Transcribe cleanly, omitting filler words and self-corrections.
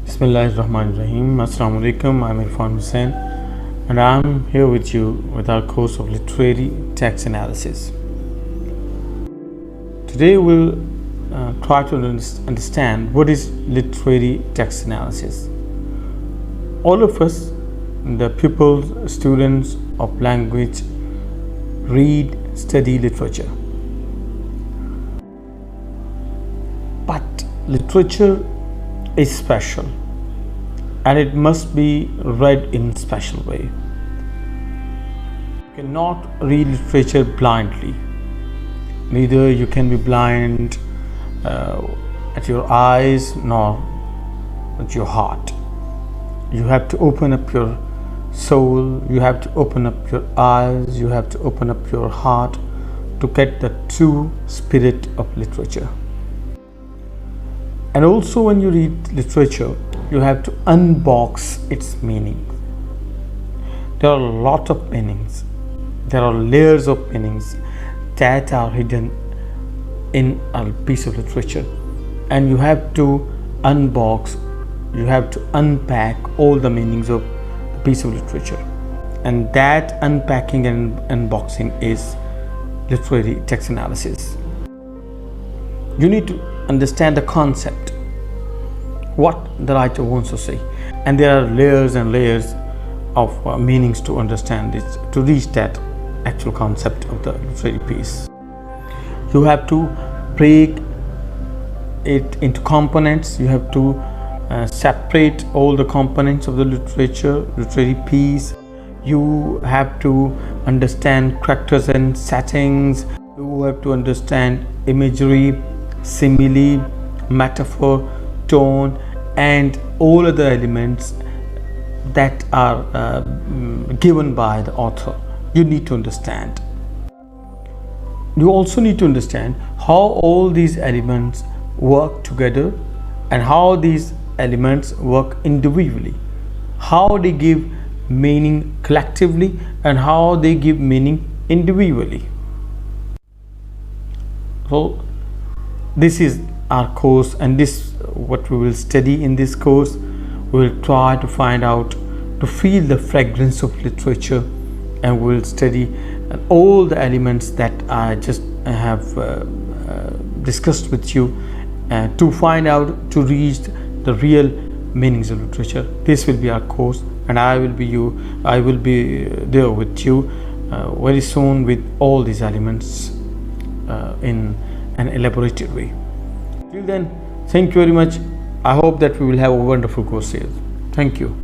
Bismillahirrahmanirrahim. Assalamu alaikum. I'm Irfan Hussain and I'm here with you with our course of literary text analysis. Today we'll try to understand what is literary text analysis. All of us, the pupils, students of language, read, study literature. But literature is special and it must be read in a special way. You cannot read literature blindly. Neither you can be blind at your eyes nor at your heart. You have to open up your soul, you have to open up your eyes, you have to open up your heart to get the true spirit of literature. And also when you read literature, you have to unbox its meaning. There are a lot of meanings. There are layers of meanings that are hidden in a piece of literature. And you have to unbox, you have to unpack all the meanings of a piece of literature. And that unpacking and unboxing is literary text analysis. You need to understand the concept, what the writer wants to say, and there are layers and layers of meanings to understand this, to reach that actual concept of the literary piece. You have to break it into components. You have to separate all the components of the literary piece. You have to understand characters and settings. You have to understand imagery, simile, metaphor, tone, and all other elements that are given by the author. You need to understand. You also need to understand how all these elements work together and how these elements work individually, how they give meaning collectively and how they give meaning individually. So this is our course, and this what we will study in this course. We will try to find out, to feel the fragrance of literature, and we will study all the elements that I just have discussed with you to find out, to reach the real meanings of literature. This will be our course, and I will be there with you very soon with all these elements in an elaborated way. Till then, thank you very much. I hope that we will have a wonderful course here. Thank you.